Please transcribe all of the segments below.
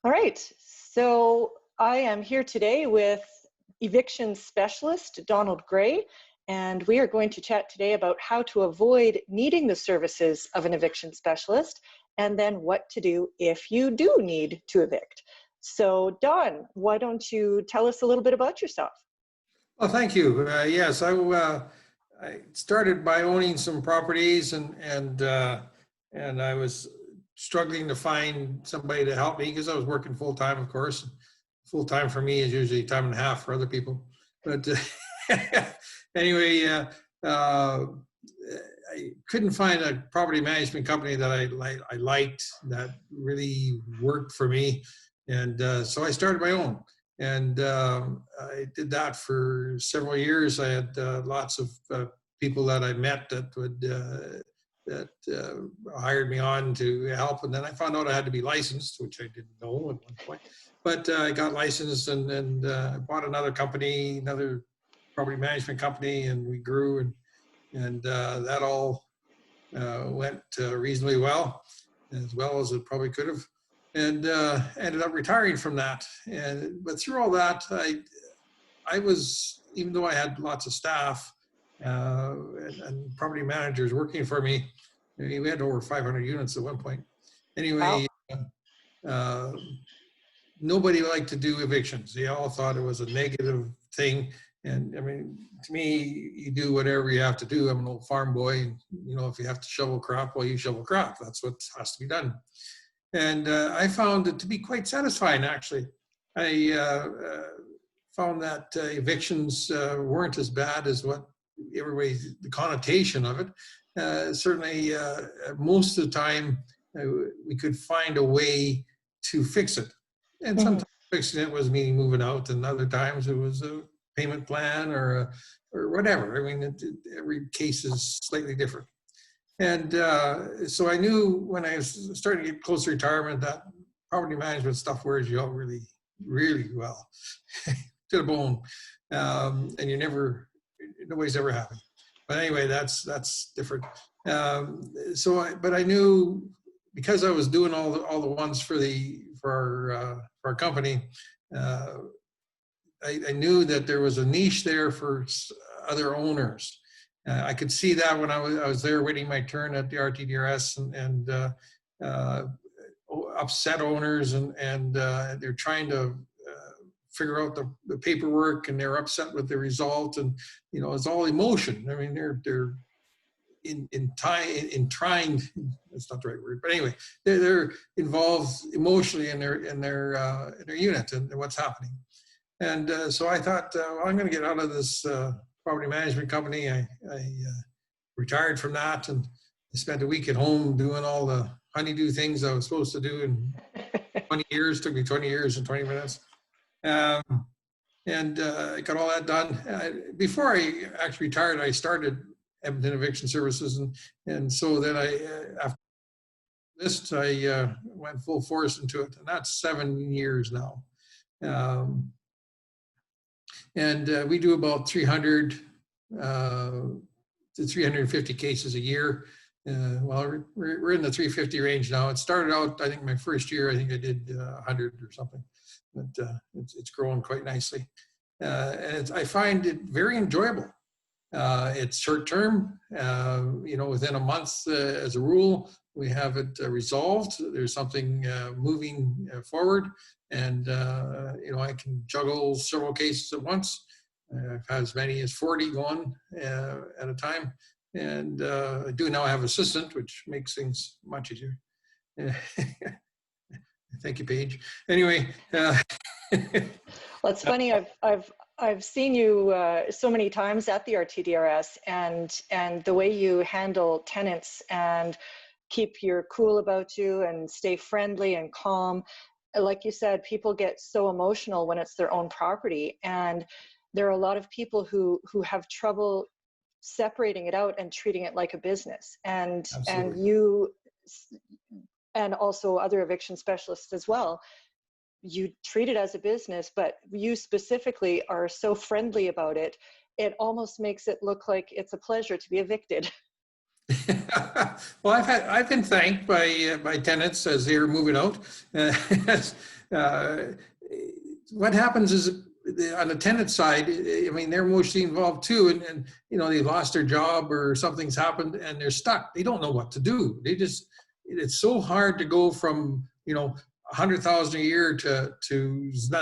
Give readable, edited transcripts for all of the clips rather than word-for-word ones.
All right, so I am here today with eviction specialist Donald Gray, and we are going to chat today about how to avoid needing the services of an eviction specialist, and then what to do if you do need to evict. So Don, why don't you tell us a little bit about yourself? Well, thank you. Yes, I started by owning some properties, and I was struggling to find somebody to help me because I was working full time, of course. Full time for me is usually time and a half for other people. But anyway, I couldn't find a property management company that I liked that really worked for me, and so I started my own. And I did that for several years. I had lots of people that I met that hired me on to help. And then I found out I had to be licensed, which I didn't know at one point. But I got licensed and bought another company, another property management company, and we grew. And that all went reasonably well as it probably could have. And ended up retiring from that. But through all that, I was, even though I had lots of staff and property managers working for me, we had over 500 units at one point. Anyway, wow. Nobody liked to do evictions. They all thought it was a negative thing. And I mean, to me, you do whatever you have to do. I'm an old farm boy. And, you know, if you have to shovel crop, well, you shovel crop. That's what has to be done. And I found it to be quite satisfying, actually. I found that evictions weren't as bad as what everybody, the connotation of it. Certainly, most of the time, we could find a way to fix it. And sometimes fixing it was meaning moving out, and other times it was a payment plan or whatever. I mean, every case is slightly different. And so I knew when I was starting to get close to retirement that property management stuff wears you out really, really well to the bone. And nobody's ever happy. But anyway, that's different. But I knew because I was doing all the ones for our company, I knew that there was a niche there for other owners. I could see that when I was there waiting my turn at the RTDRS and upset owners and they're trying to figure out the paperwork and they're upset with the result, and you know, it's all emotion. I mean, they're entwined. That's not the right word, but anyway, they're involved emotionally in their unit and what's happening. And so I thought, well, I'm going to get out of this property management company. I retired from that and I spent a week at home doing all the honeydew things I was supposed to do in 20 years. It took me 20 years and 20 minutes. I got all that done. Before I actually retired, I started Edmonton Eviction Services. And so then after this, I went full force into it. And that's 7 years now. And we do about 300 to 350 cases a year. Well, we're in the 350 range now. It started out, I think my first year, I think I did 100 or something, but it's growing quite nicely. And I find it very enjoyable. It's short term, you know, within a month as a rule, we have it resolved. There's something moving forward, and you know, I can juggle several cases at once. I've had as many as 40 going at a time, and I do now have an assistant, which makes things much easier. Thank you, Paige. Anyway, well, it's funny. I've seen you so many times at the RTDRS, and the way you handle tenants and keep your cool about you and stay friendly and calm. Like you said, people get so emotional when it's their own property, and there are a lot of people who have trouble separating it out and treating it like a business. And you, and also other eviction specialists as well, you treat it as a business, but you specifically are so friendly about it. It almost makes it look like it's a pleasure to be evicted. Well, I've been thanked by tenants as they're moving out. Uh, what happens is on the tenant side, I mean, they're mostly involved too, and you know, they lost their job or something's happened and they're stuck. They don't know what to do. It's so hard to go from, you know, 100,000 a year to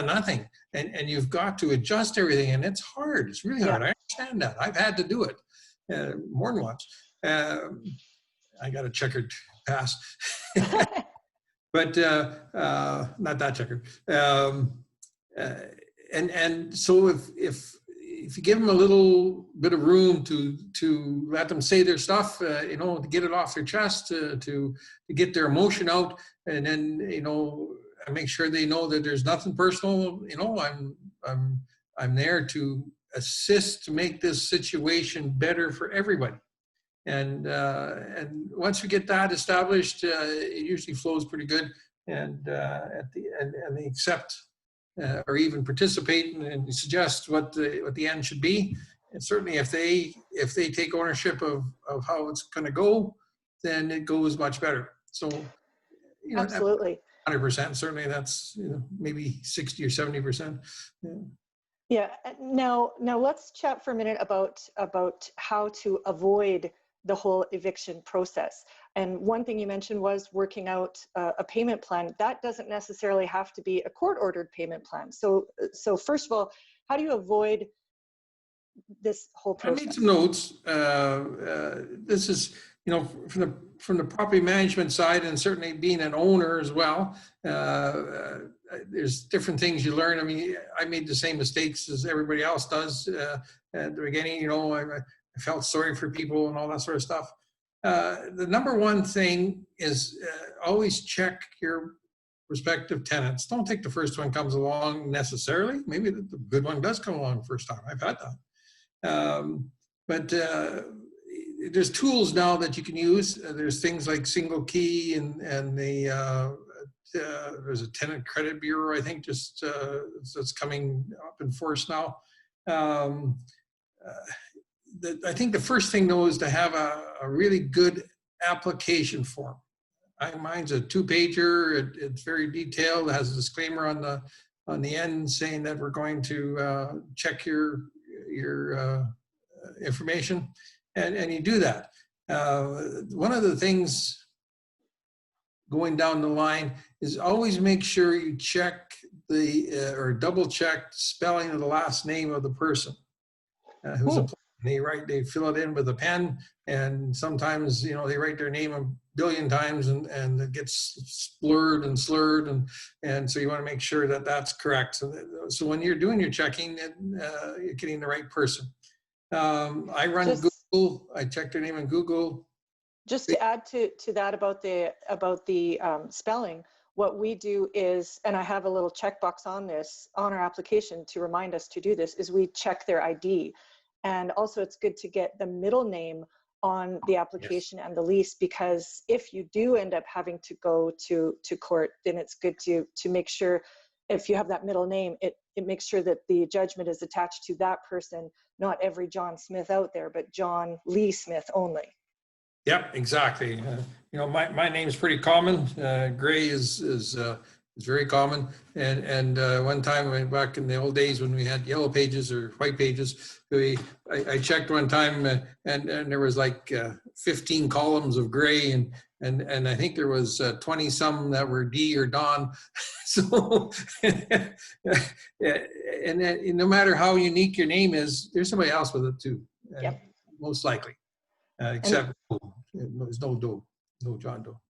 nothing, and you've got to adjust everything, and it's hard. It's really hard. I understand that. I've had to do it more than once. I got a checkered past, but not that checkered. And so if you give them a little bit of room to let them say their stuff, you know, to get it off their chest, to get their emotion out, and then, you know, I make sure they know that there's nothing personal. You know, I'm there to assist to make this situation better for everybody. And once we get that established, it usually flows pretty good. And they accept or even participate and suggest what the end should be. And certainly, if they take ownership of how it's going to go, then it goes much better. So, you know, absolutely, 100%. Certainly, that's, you know, maybe 60 or 70%. Yeah. Yeah. Now let's chat for a minute about how to avoid the whole eviction process. And one thing you mentioned was working out a payment plan. That doesn't necessarily have to be a court-ordered payment plan. So first of all, how do you avoid this whole process? I made some notes. This is, you know, from the property management side, and certainly being an owner as well. There's different things you learn. I mean, I made the same mistakes as everybody else does at the beginning. You know, I felt sorry for people and all that sort of stuff. The number one thing is always check your prospective tenants. Don't think the first one comes along necessarily. Maybe the good one does come along the first time. I've had that. But there's tools now that you can use. There's things like single key and there's a tenant credit bureau, I think, just that's coming up in force now. I think the first thing, though, is to have a really good application form. Mine's a 2-pager. It's very detailed. It has a disclaimer on the end saying that we're going to check your information, and you do that. One of the things going down the line is always make sure you check or double check spelling of the last name of the person who's applying. They fill it in with a pen, and sometimes, you know, they write their name a billion times and it gets blurred and slurred, and so you want to make sure that that's correct. So when you're doing your checking, you're getting the right person. I run Google. I check their name in Google. Just to add to that about the spelling, what we do is, and I have a little checkbox on our application to remind us to do this, is we check their ID. And also it's good to get the middle name on the application and the lease, because if you do end up having to go to court, then it's good to make sure, if you have that middle name, it makes sure that the judgment is attached to that person, not every John Smith out there, but John Lee Smith only. Yep, exactly. You know, my name is pretty common. Gray is very common. And one time back in the old days when we had yellow pages or white pages, I checked one time and there was like 15 columns of Gray, and I think there was 20 some that were D or Don. So, and no matter how unique your name is, there's somebody else with it too. Yep. Most likely. Except there's no Doe, no John Doe.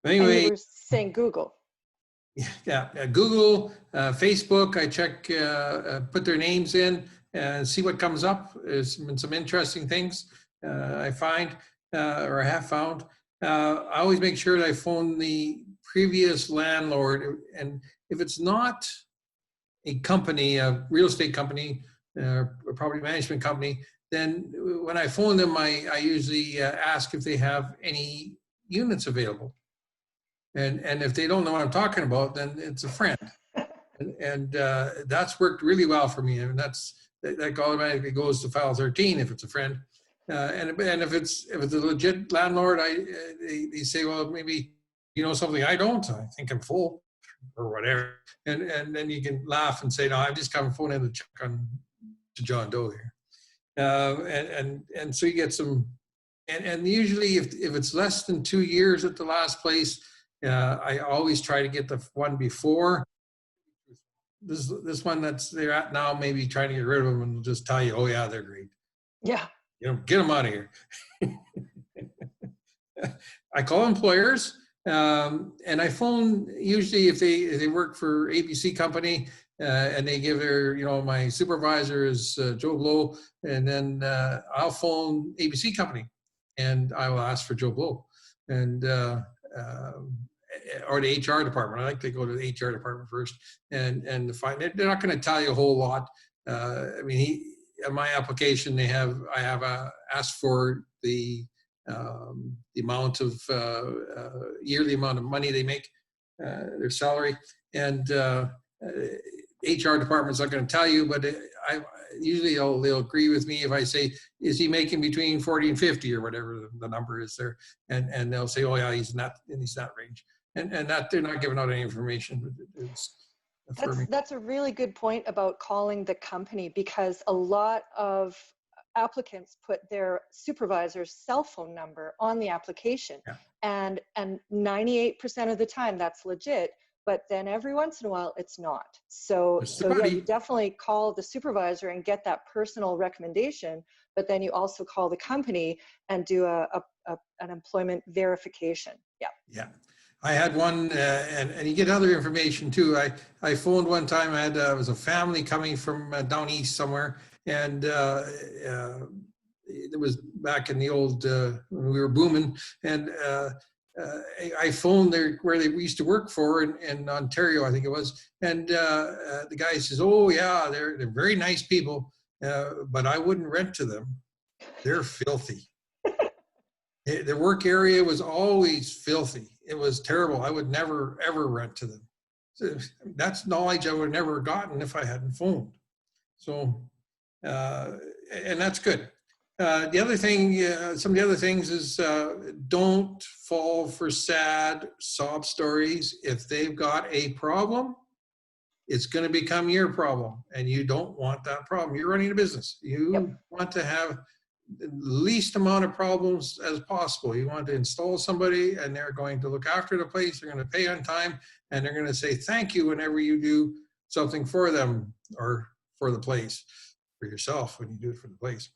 But anyway, and you were saying Google. Yeah, Google, Facebook. I check, put their names in, and see what comes up. There's been some interesting things I find or I have found. I always make sure that I phone the previous landlord, and if it's not a company, a real estate company, a property management company, then when I phone them, I usually ask if they have any units available. And if they don't know what I'm talking about, then it's a friend. And that's worked really well for me. I mean, that automatically goes to file 13 if it's a friend. And if it's a legit landlord, they say, well, maybe you know something I don't. I think I'm full or whatever, and then you can laugh and say, no, I'm just coming phone in to check on to John Doe here, and so you get some, and usually if it's less than 2 years at the last place, I always try to get the one before. This one that's they're at now, maybe trying to get rid of them, and they'll just tell you, oh yeah, they're great. Yeah. You know, get them out of here. I call employers, and I phone usually if they work for ABC company, and they give their, you know, my supervisor is Joe Blow, and then I'll phone ABC company, and I will ask for Joe Blow, and or the HR department. I like to go to the HR department first, and to find it. They're not going to tell you a whole lot. I mean, in my application, I have asked for the amount of yearly amount of money they make, their salary, and HR department's not going to tell you, but I usually they'll agree with me if I say, is he making between 40 and 50 or whatever the number is there, and they'll say, oh yeah, he's in that range, and that they're not giving out any information, but it's affirming. That's a really good point about calling the company, because a lot of applicants put their supervisor's cell phone number on the application, Yeah. and 98% of the time that's legit, but then every once in a while it's not. So yeah, you definitely call the supervisor and get that personal recommendation, but then you also call the company and do an employment verification. Yeah. Yeah. I had one, and you get other information too. I phoned one time. I had it was a family coming from down east somewhere, and it was back in the old when we were booming, and I phoned where they used to work for in Ontario, I think it was, and the guy says, "Oh yeah, they're very nice people, but I wouldn't rent to them. They're filthy." Their work area was always filthy. It was terrible. I would never, ever rent to them. So that's knowledge I would have never gotten if I hadn't phoned. So, and that's good. The other thing, some of the other things is don't fall for sad sob stories. If they've got a problem, it's going to become your problem, and you don't want that problem. You're running a business. You want to have the least amount of problems as possible. You want to install somebody, and they're going to look after the place. They're going to pay on time, and they're going to say thank you whenever you do something for them or for the place, for yourself when you do it for the place.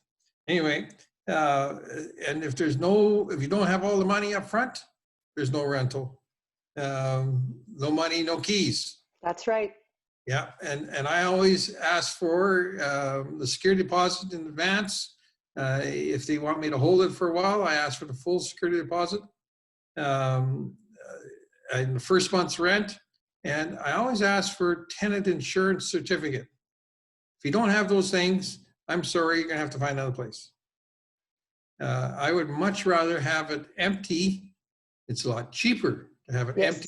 Anyway, and if you don't have all the money up front, there's no rental. No money, no keys. That's right. Yeah, and I always ask for the security deposit in advance. If they want me to hold it for a while, I ask for the full security deposit and the first month's rent. And I always ask for tenant insurance certificate. If you don't have those things, I'm sorry, you're gonna have to find another place. I would much rather have it empty. It's a lot cheaper to have it empty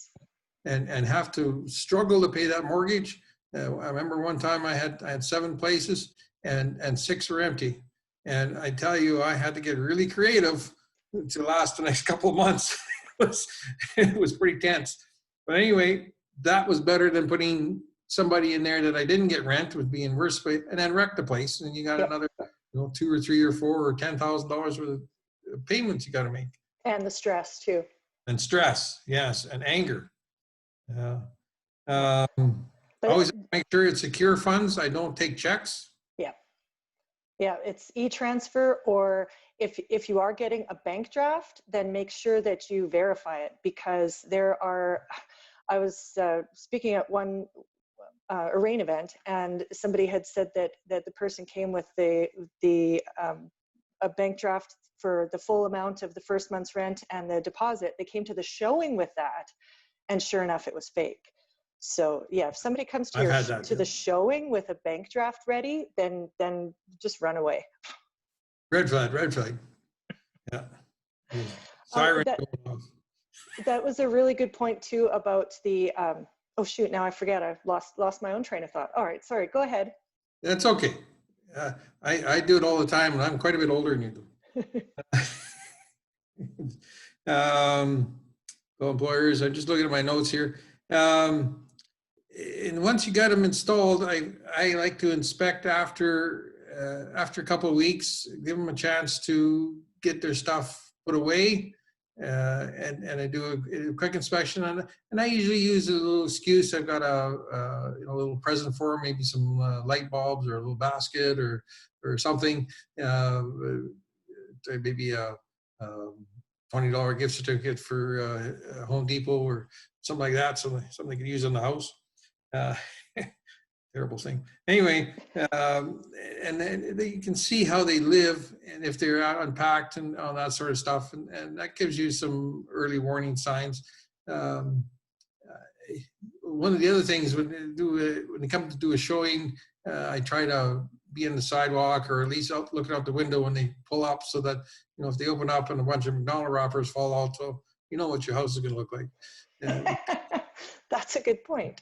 and have to struggle to pay that mortgage. I remember one time I had 7 places and 6 were empty. And I tell you, I had to get really creative to last the next couple of months. It was pretty tense. But anyway, that was better than putting somebody in there that I didn't get rent, would be in worse place, and then wreck the place. And you got another, $2 or $3 or $4 or $10,000 worth of payments you got to make. And the stress too. And stress, yes, and anger. Always make sure it's secure funds. I don't take checks. Yeah, it's e-transfer, or if you are getting a bank draft, then make sure that you verify it, because I was speaking at one a rain event, and somebody had said that the person came with a bank draft for the full amount of the first month's rent and the deposit. They came to the showing with that, and sure enough, it was fake. So yeah, if somebody comes to the showing with a bank draft ready, then just run away. Red flag. Yeah. Siren. That was a really good point too about the. Oh shoot! Now I forget. I've lost my own train of thought. All right, sorry. Go ahead. That's okay. I do it all the time, and I'm quite a bit older than you do. So employers, I'm just looking at my notes here. And once you got them installed, I like to inspect after a couple of weeks, give them a chance to get their stuff put away. And I do a quick inspection on it. And I usually use a little excuse. I've got a little present for them, maybe some light bulbs or a little basket or something. Maybe a $20 gift certificate for Home Depot or something like that, something they could use in the house. Terrible thing. Anyway, and then you can see how they live and if they're out unpacked and all that sort of stuff, and that gives you some early warning signs. One of the other things when it comes to do a showing, I try to be in the sidewalk or at least looking out the window when they pull up, so that if they open up and a bunch of McDonald wrappers fall out, so you know what your house is going to look like. That's a good point.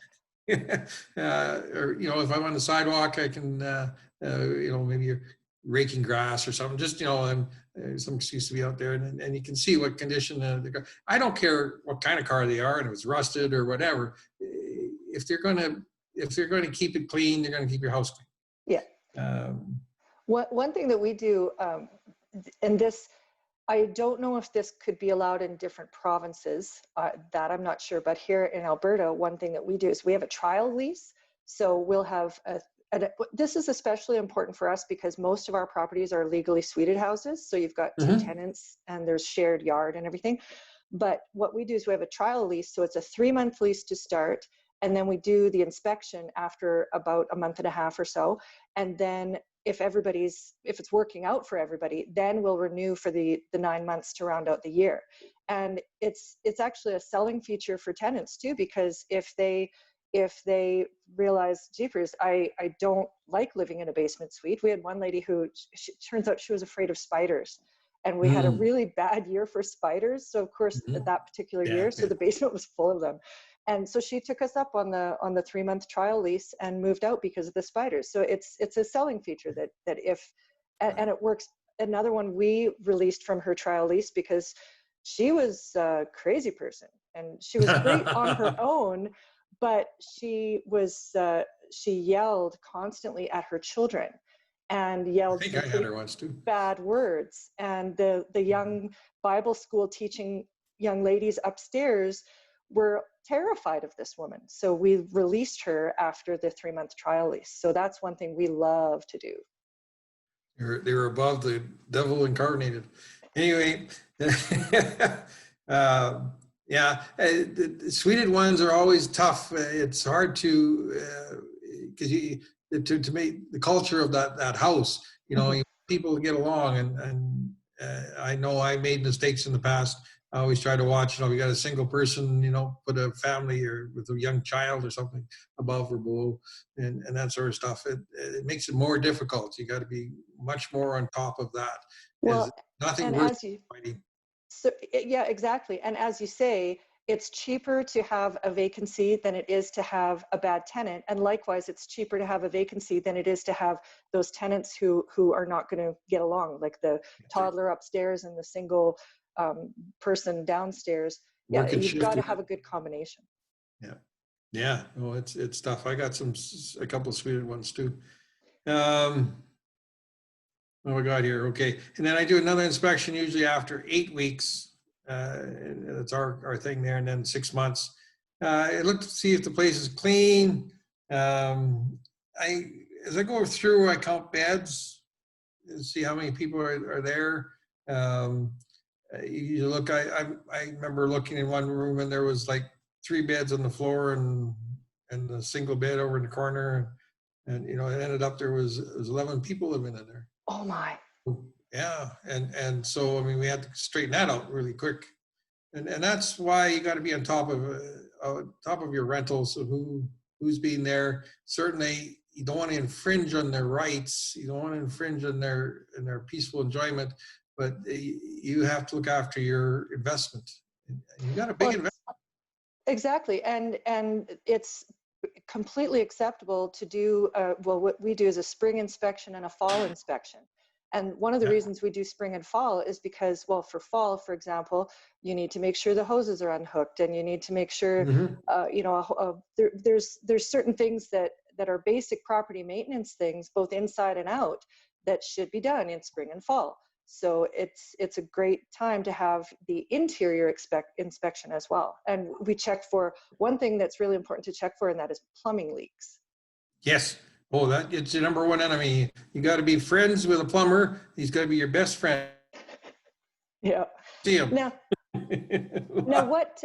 Or if I'm on the sidewalk, I can maybe you're raking grass or something, just and some excuse to be out there, and you can see what condition the car. I don't care what kind of car they are, and if it's rusted or whatever. If they're going to keep it clean, they're going to keep your house clean. Yeah. One thing that we do, and this, I don't know if this could be allowed in different provinces, that I'm not sure, but here in Alberta, one thing that we do is we have a trial lease. So we'll have this is especially important for us because most of our properties are legally suited houses. So you've got two tenants and there's shared yard and everything. But what we do is we have a trial lease. So it's a 3-month lease to start. And then we do the inspection after about a month and a half or so. And then if it's working out for everybody, then we'll renew for the 9 months to round out the year. And it's actually a selling feature for tenants too, because if they realize, jeepers, I don't like living in a basement suite. We had one lady who turns out she was afraid of spiders. And we had a really bad year for spiders. So of course that particular year, so the basement was full of them. And so she took us up on the 3-month trial lease and moved out because of the spiders. So it's a selling feature that if, and it works. Another one we released from her trial lease because she was a crazy person and she was great on her own, but she yelled constantly at her children and yelled I had her once too. bad words. And the young Bible school teaching young ladies upstairs were terrified of this woman. So we released her after the 3-month trial lease. So that's one thing we love to do. They were above the devil incarnated. Anyway, the suited ones are always tough. It's hard to make the culture of that house. People get along, and I know I made mistakes in the past. I always try to watch, we got a single person, put a family or with a young child or something above or below and that sort of stuff. It makes it more difficult. You got to be much more on top of that. Well, nothing worth fighting. So, yeah, exactly. And as you say, it's cheaper to have a vacancy than it is to have a bad tenant. And likewise, it's cheaper to have a vacancy than it is to have those tenants who are not going to get along, like the toddler upstairs and the single person downstairs. Yeah, you've got to have a good combination. Yeah. Well, it's tough. I got a couple of suited ones too. What we got here? Okay, and then I do another inspection usually after 8 weeks. And that's our thing there, and then 6 months. I look to see if the place is clean. As I go through, I count beds and see how many people are there. You look. I remember looking in one room and there was like 3 beds on the floor and a single bed over in the corner, and it ended up there was 11 people living in there. Oh my. Yeah, and so we had to straighten that out really quick, and that's why you got to be on top of your rentals. So who's being there? Certainly, you don't want to infringe on their rights. You don't want to infringe on their peaceful enjoyment, but you have to look after your investment. You got a big investment. Exactly, and it's completely acceptable to do what we do is a spring inspection and a fall inspection. And one of the reasons we do spring and fall is because, well, for fall, for example, you need to make sure the hoses are unhooked, and you need to make sure, you know, there's certain things that are basic property maintenance things, both inside and out, that should be done in spring and fall. So it's a great time to have the interior inspection as well. And we check for one thing that's really important to check for, and that is plumbing leaks. Yes. Oh, that it's your number one enemy. You got to be friends with a plumber. He's got to be your best friend. Yeah. See him. Now what,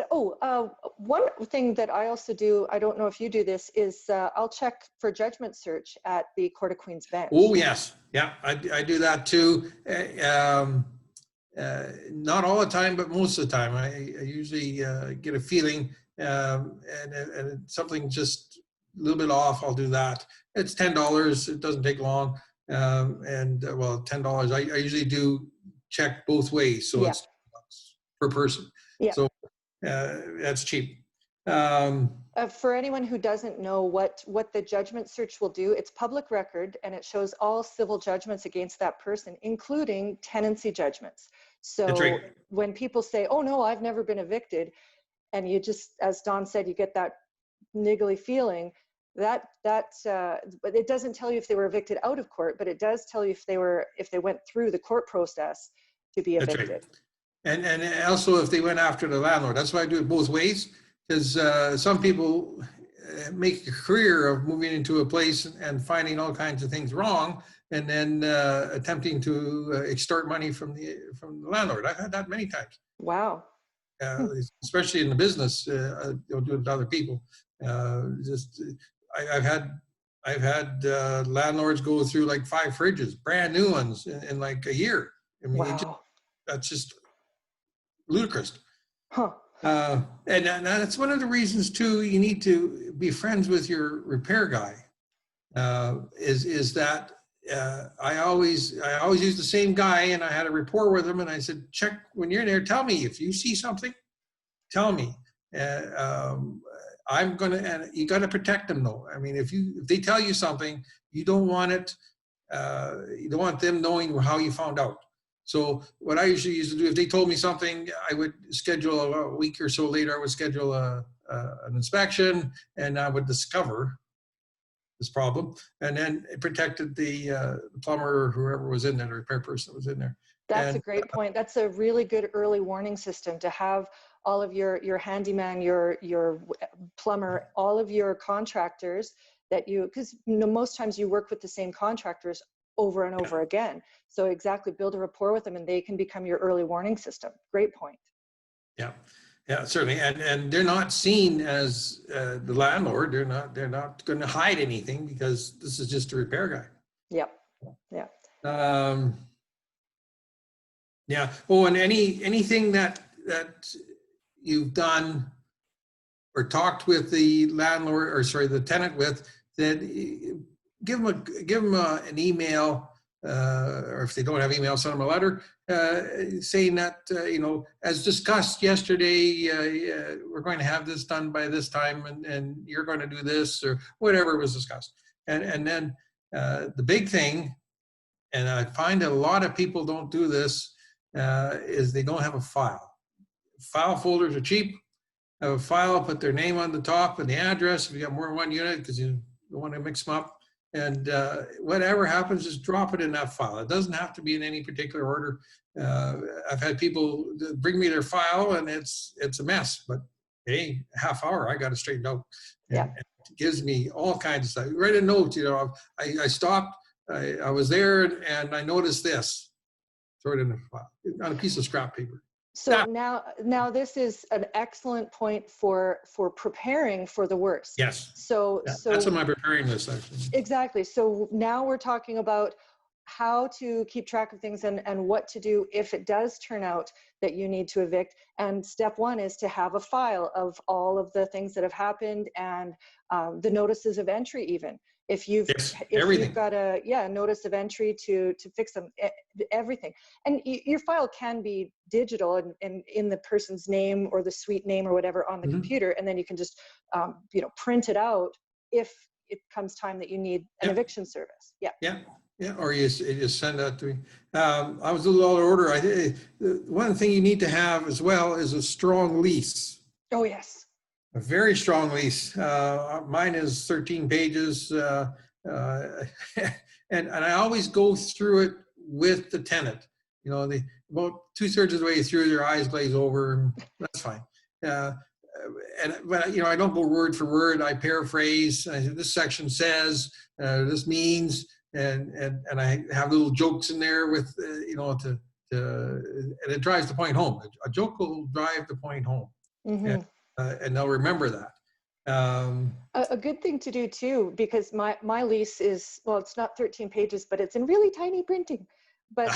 one thing that I also do, I don't know if you do this, is I'll check for judgment search at the Court of Queen's Bench. Oh, yes. Yeah, I do that too. Not all the time, but most of the time. I usually get a feeling, and something just a little bit off, I'll do that. It's $10. It doesn't take long. Well, $10. I usually do check both ways, so it's per person. Yeah. So that's cheap. For anyone who doesn't know what the judgment search will do, it's public record, and it shows all civil judgments against that person, including tenancy judgments. So when people say, oh no, I've never been evicted, and you just, as Don said, you get that niggly feeling, but it doesn't tell you if they were evicted out of court, but it does tell you if they went through the court process to be evicted. That's right. And also if they went after the landlord. That's why I do it both ways, because some people make a career of moving into a place and finding all kinds of things wrong, and then attempting to extort money from the landlord. I've had that many times. Wow. Especially in the business, you'll do it to other people. I've had landlords go through like 5 fridges, brand new ones, in like a year. I mean, wow. That's just ludicrous. Huh. And that's one of the reasons too, you need to be friends with your repair guy. Is that I always use the same guy, and I had a rapport with him, and I said, check when you're there, tell me if you see something, tell me. I'm gonna, and you got to protect them though. I mean, if they tell you something, you don't want it. You don't want them knowing how you found out. So what I usually used to do, if they told me something, I would schedule a week or so later. I would schedule an inspection, and I would discover this problem, and then it protected the plumber or whoever was in there, the repair person that was in there. That's a great point. That's a really good early warning system to have all of your handyman, your plumber, all of your contractors that because most times you work with the same contractors over and over again. So exactly, build a rapport with them, and they can become your early warning system. Great point. Yeah. Yeah, certainly, and they're not seen as the landlord. They're not going to hide anything, because this is just a repair guy. Yep. Yeah. Yeah. Oh, and anything that you've done or talked with the landlord, or sorry, the tenant with, that give them an email, or if they don't have email, send them a letter saying that, as discussed yesterday, we're going to have this done by this time, and you're going to do this, or whatever was discussed. And then the big thing, and I find that a lot of people don't do this, is they don't have a file. File folders are cheap. Have a file, put their name on the top and the address if you got more than one unit, because you don't want to mix them up. And whatever happens, just drop it in that file. It doesn't have to be in any particular order. I've had people bring me their file, and it's a mess, but hey, half hour, I got it straightened out. And it gives me all kinds of stuff. Write a note, I stopped, I was there, and I noticed this. Throw it in the file, on a piece of scrap paper. So now this is an excellent point for preparing for the worst. Yes. So that's on my preparing list, actually. Exactly. So now we're talking about how to keep track of things and what to do if it does turn out that you need to evict. And step one is to have a file of all of the things that have happened, and the notices of entry even. If you've got a notice of entry to fix them, everything. And your file can be digital and in the person's name or the suite name or whatever on the computer, and then you can just print it out if it comes time that you need an eviction service. Yeah. Yeah, or you just send that to me. I was a little out of order. One thing you need to have as well is a strong lease. Oh, yes. A very strong lease. Mine is 13 pages. And I always go through it with the tenant. You know, about 2/3 of the way through, their eyes glaze over, and that's fine. But you know, I don't go word for word. I paraphrase. This section says, this means, and I have little jokes in there with, you know, and it drives the point home. A joke will drive the point home, Mm-hmm. and they'll remember that. A good thing to do too, because my lease is, well, it's not 13 pages, but it's in really tiny printing. But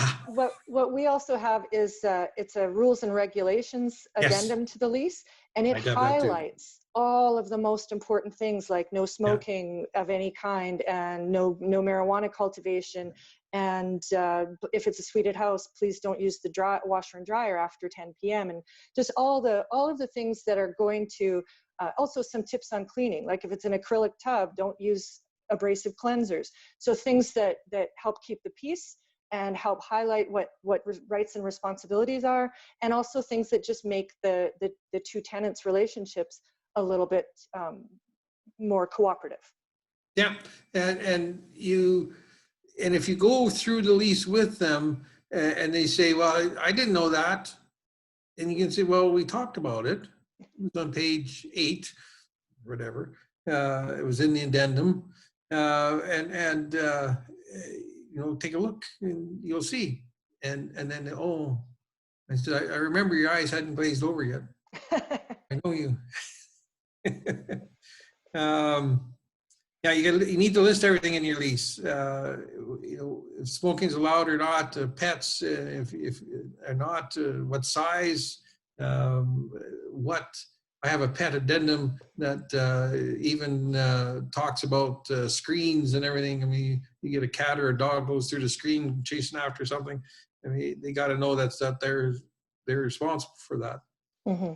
what we also have is it's a rules and regulations addendum to the lease, and it highlights all of the most important things, like no smoking of any kind, and no marijuana cultivation, and if it's a suited house, please don't use the washer and dryer after 10 p.m. and just all of the things that are going to also some tips on cleaning, like if it's an acrylic tub, don't use abrasive cleansers. So things that help keep the peace and help highlight what rights and responsibilities are, and also things that just make the two tenants' relationships a little bit more cooperative. Yeah, and if you go through the lease with them and they say, well, I didn't know that, and you can say, well, we talked about it. It was on page 8, whatever. It was in the addendum, and you know, take a look and you'll see. And then, oh, I said, I remember your eyes hadn't glazed over yet. I know you. Yeah, you need to list everything in your lease. You know, if smoking is allowed or not, pets, if are not, what size, what. I have a pet addendum that even talks about screens and everything. I mean, you get a cat or a dog goes through the screen chasing after something. I mean, they got to know that they're responsible for that. Mm-hmm.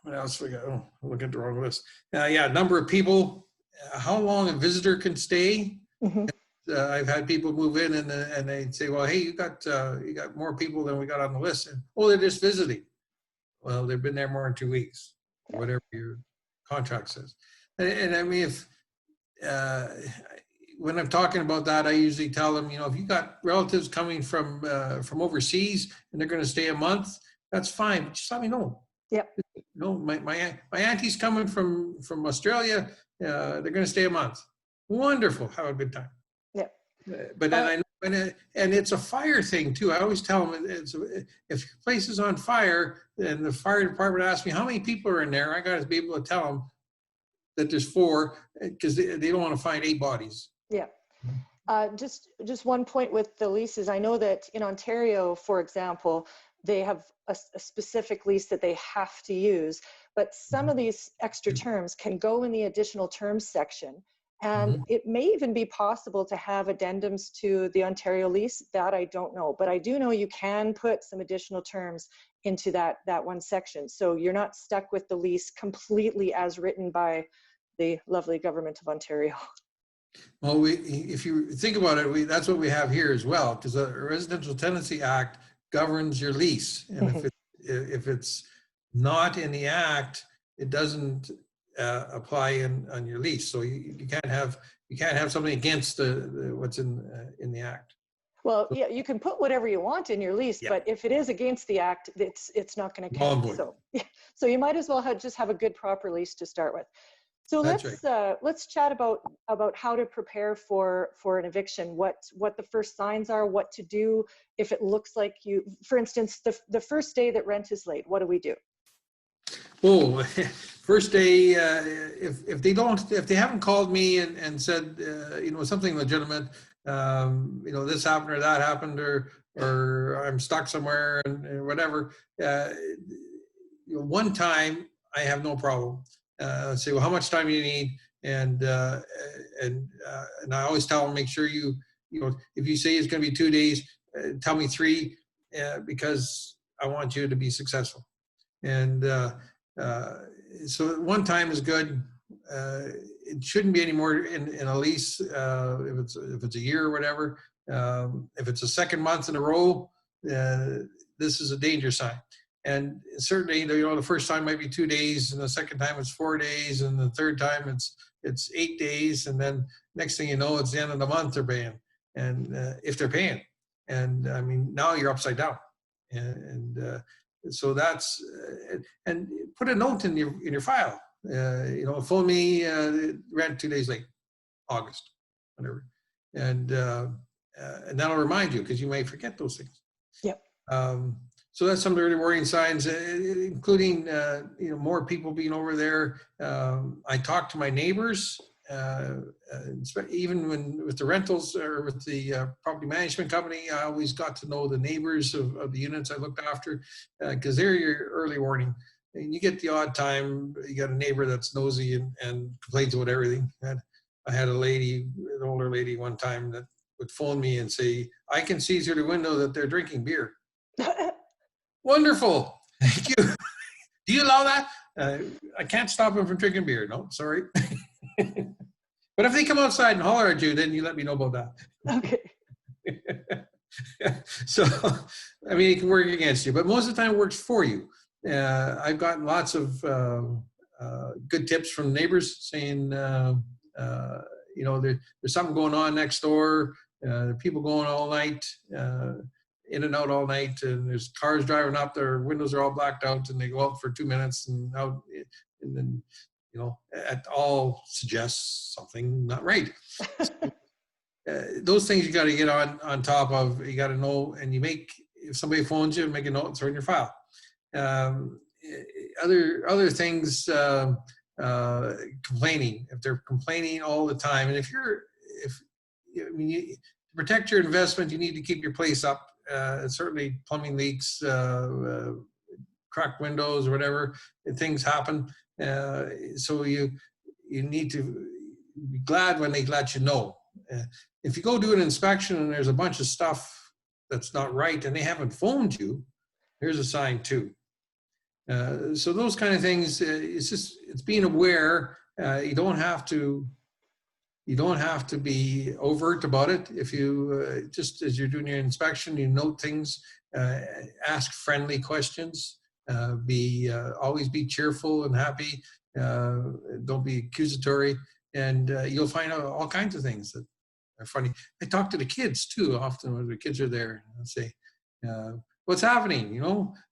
What else we got? Oh, I'm looking at the wrong list. Yeah, number of people, how long a visitor can stay. Mm-hmm. I've had people move in and they say, well, hey, you got more people than we got on the list. And, oh, they're just visiting. Well, they've been there more than 2 weeks, whatever your contract says. And I mean, if when I'm talking about that, I usually tell them, you know, if you got relatives coming from overseas and they're going to stay a month, that's fine. Just let me know. Yep. You know, my auntie's coming from Australia. They're going to stay a month. Wonderful. Have a good time. Yeah. But then I know, and it's a fire thing too. I always tell them, if your place is on fire and the fire department asks me how many people are in there, I got to be able to tell them that there's 4, because they don't want to find 8 bodies. Yeah. Just one point with the leases. I know that in Ontario, for example, they have a specific lease that they have to use, but some of these extra terms can go in the additional terms section. And it may even be possible to have addendums to the Ontario lease. That I don't know, but I do know you can put some additional terms into that one section. So you're not stuck with the lease completely as written by the lovely government of Ontario. Well, if you think about it, that's what we have here as well, because the Residential Tenancy Act governs your lease. And if it's not in the act, it doesn't apply on your lease. So you can't have something against what's in the act. Well, yeah, you can put whatever you want in your lease, but if it is against the act, it's not going to count. So you might as well just have a good proper lease to start with. So let's chat about how to prepare for an eviction. What the first signs are, what to do if it looks like you. For instance, the first day that rent is late, what do we do? Oh, first day, if they haven't called me and said, you know, something legitimate, you know, this happened or that happened, or I'm stuck somewhere and whatever, you know, one time I have no problem. Say, well, how much time do you need? And I always tell them, make sure you know, if you say it's going to be 2 days, tell me 3, because I want you to be successful. And so one time is good. it shouldn't be any more in a lease if it's a year or whatever. If it's a second month in a row, this is a danger sign. And certainly, the first time might be 2 days, and the second time it's 4 days, and the third time it's 8 days, and then next thing you know, it's the end of the month they're paying, and if they're paying, and I mean now you're upside down, and so that's and put a note in your file. Phone me rent 2 days late, August, whatever, and that'll remind you because you may forget those things. Yep. So that's some of the early warning signs, including more people being over there. I talk to my neighbors, even with the rentals or with the property management company. I always got to know the neighbors of the units I looked after because they're your early warning. And you get the odd time you got a neighbor that's nosy and complains about everything. And I had an older lady one time that would phone me and say, "I can see through the window that they're drinking beer." Wonderful. Thank you. Do you allow that? I can't stop them from drinking beer. No, sorry. But if they come outside and holler at you, then you let me know about that. Okay. So, I mean, it can work against you, but most of the time it works for you. I've gotten lots of good tips from neighbors saying, there's something going on next door. There are people going all night. In and out all night, and there's cars driving up, their windows are all blacked out, and they go out for 2 minutes and out, and then it all suggests something not right. Those things you got to get on top of. You got to know, and if somebody phones you, make a note and throw in your file. Other things, complaining. If they're complaining all the time, and to protect your investment, you need to keep your place up. Certainly plumbing leaks, cracked windows or whatever, things happen. So you need to be glad when they let you know. If you go do an inspection and there's a bunch of stuff that's not right and they haven't phoned you, here's a sign too. So those kind of things, it's being aware. You don't have to be overt about it. If you, just as you're doing your inspection, you note things, ask friendly questions, always be cheerful and happy, don't be accusatory, and you'll find out all kinds of things that are funny. I talk to the kids too, often when the kids are there, and say, what's happening,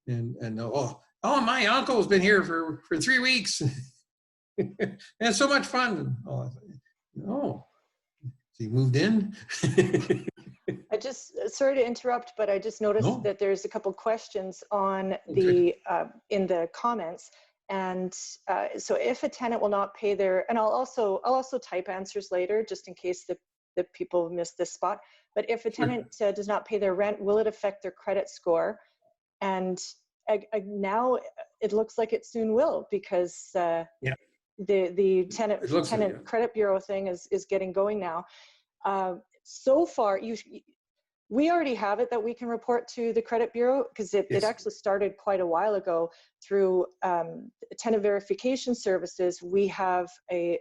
and oh, my uncle's been here for 3 weeks. And it's so much fun. And all that. Oh, so you moved in? Sorry to interrupt, but I just noticed that there's a couple questions on in the comments. And so if a tenant will not pay and I'll also type answers later just in case the people missed this spot. But if a tenant does not pay their rent, will it affect their credit score? And now it looks like it soon will, because the tenant credit bureau thing is getting going now. So far, we already have it that we can report to the credit bureau, because it actually started quite a while ago through tenant verification services. We have they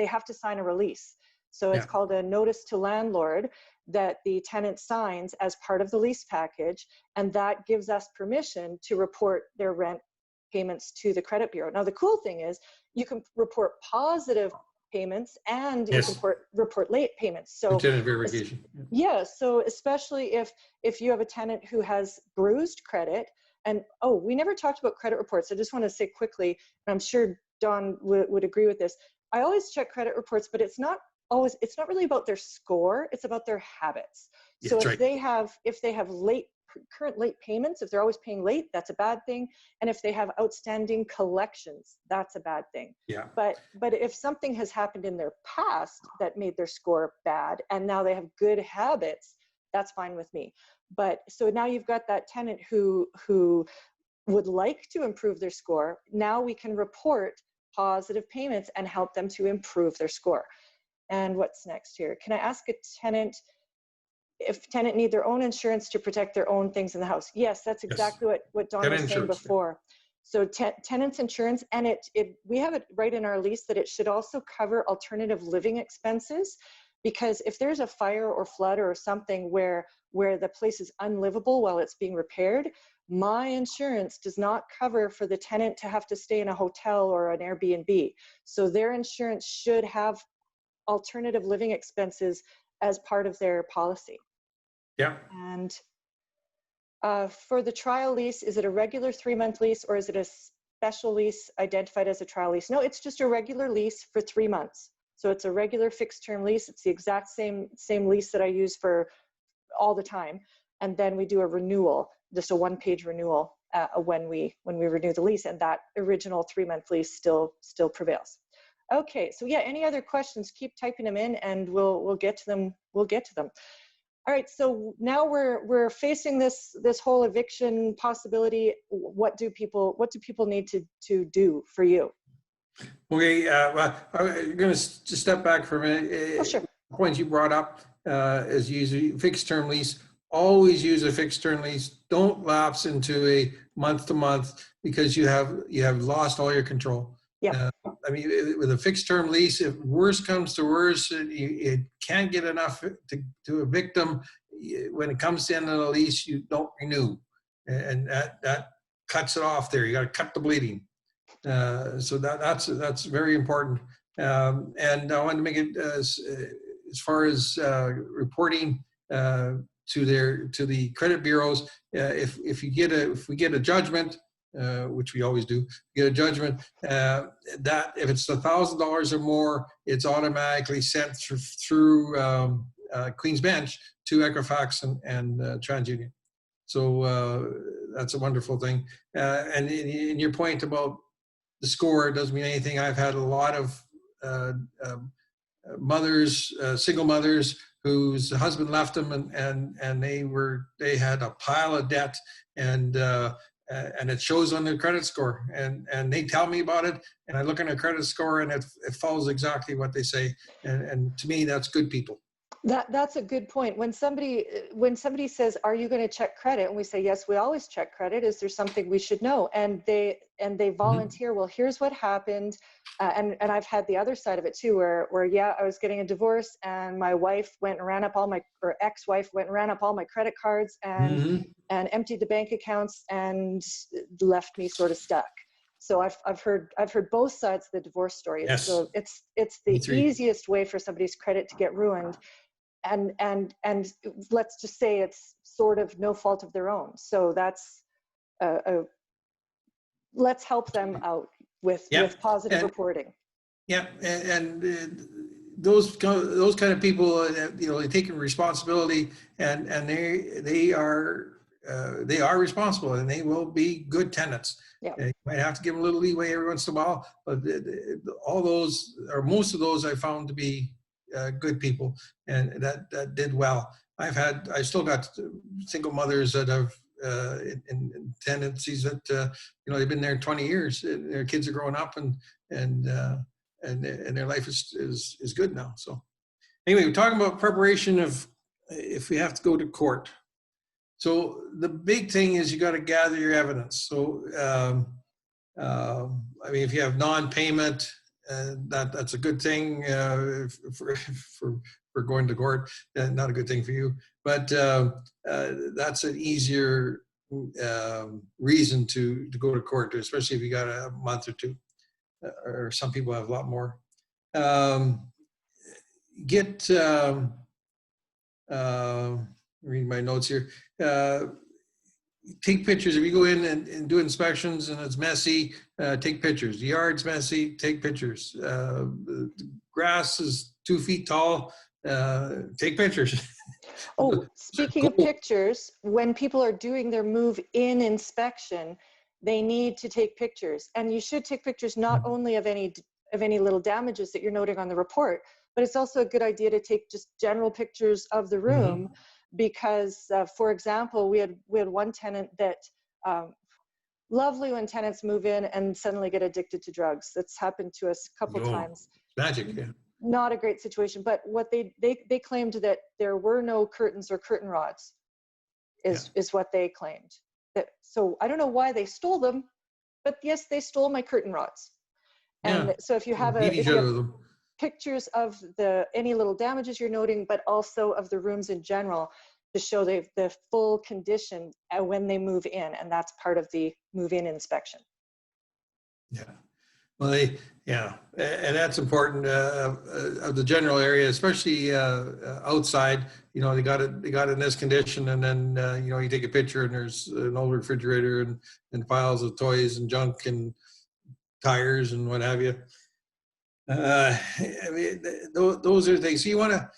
have to sign a release. So it's called a notice to landlord that the tenant signs as part of the lease package, and that gives us permission to report their rent payments to the credit bureau. Now, the cool thing is you can report positive payments and you can report late payments. So tenant verification. Yeah, so especially if you have a tenant who has bruised credit, and we never talked about credit reports. I just want to say quickly, and I'm sure Don would agree with this. I always check credit reports, but it's not really about their score, it's about their habits. So if they have current late payments, if they're always paying late, that's a bad thing. And if they have outstanding collections, that's a bad thing. Yeah. But if something has happened in their past that made their score bad, and now they have good habits, that's fine with me. But so now you've got that tenant who would like to improve their score. Now we can report positive payments and help them to improve their score. And what's next here? Can I ask a tenant if tenant need their own insurance to protect their own things in the house? Yes, that's exactly what Don was saying before. So tenants insurance, and we have it right in our lease that it should also cover alternative living expenses, because if there's a fire or flood or something where the place is unlivable while it's being repaired, my insurance does not cover for the tenant to have to stay in a hotel or an Airbnb. So their insurance should have alternative living expenses as part of their policy. Yeah. And for the trial lease, is it a regular 3-month lease or is it a special lease identified as a trial lease? No, it's just a regular lease for 3 months. So it's a regular fixed term lease. It's the exact same lease that I use for all the time. And then we do a renewal, just a 1-page renewal when we renew the lease, and that original 3-month lease still prevails. Okay, so yeah, any other questions, keep typing them in and we'll get to them. All right, so now we're facing this whole eviction possibility. What do people need to do for you? Okay, well, I'm going to just step back for a minute. Oh, sure. The point you brought up is usually fixed term lease. Always use a fixed term lease. Don't lapse into a month to month because you have lost all your control. Yeah. I mean, with a fixed term lease, if worse comes to worse, it can't get enough to evict them. When it comes to the end of the lease, you don't renew, and that cuts it off there. You got to cut the bleeding. So that's very important. And I want to make it as far as reporting to the credit bureaus. If we get a judgment, which we always do, get a judgment that if it's $1,000 or more, it's automatically sent through Queen's Bench to Equifax and TransUnion. So that's a wonderful thing. And in your point about the score, doesn't mean anything. I've had a lot of mothers, single mothers, whose husband left them, and they had a pile of debt, and it shows on their credit score, and they tell me about it, and I look at their credit score, and it follows exactly what they say, and to me, that's good people. That's a good point. When somebody says, "Are you going to check credit?" and we say, "Yes, we always check credit. Is there something we should know?" and they volunteer, "Well, here's what happened," and I've had the other side of it too, where yeah, I was getting a divorce, and my wife went and ran up ex-wife went and ran up all my credit cards and emptied the bank accounts and left me sort of stuck. So I've heard both sides of the divorce story. Yes. So it's the easiest way for somebody's credit to get ruined. And let's just say it's sort of no fault of their own. So that's let's help them out with positive reporting. Yeah, and those kind of people, they take responsibility, and they are responsible, and they will be good tenants. Yeah. You might have to give them a little leeway every once in a while, but all those, or most of those, I found to be good people, and that did well. I still got single mothers that have in tenancies that they've been there 20 years. And their kids are growing up, and their life is good now. So anyway, we're talking about preparation of if we have to go to court. So the big thing is you got to gather your evidence. So I mean, if you have non-payment, that's a good thing for going to court. Not a good thing for you, but that's an easier reason to go to court, especially if you got a month or two, or some people have a lot more. Read my notes here. Take pictures. If you go in and do inspections and it's messy, take pictures. The yard's messy, take pictures. The grass is 2 feet tall, take pictures. Oh, speaking of pictures, when people are doing their move-in inspection, they need to take pictures. And you should take pictures not only of any little damages that you're noting on the report, but it's also a good idea to take just general pictures of the room. Because, for example, we had one tenant that, lovely when tenants move in and suddenly get addicted to drugs. That's happened to us a couple times. Magic, yeah. Not a great situation, but what they claimed that there were no curtains or curtain rods is what they claimed. So I don't know why they stole them, but yes, they stole my curtain rods. Yeah. And so if you have Beat each other with them. pictures of any little damages you're noting, but also of the rooms in general to show the full condition when they move in, and that's part of the move-in inspection. Yeah. Well, yeah, and that's important of the general area, especially outside. You know, they got it in this condition, and then you know, you take a picture and there's an old refrigerator and piles of toys and junk and tires and what have you. I mean, those are things. So you want to,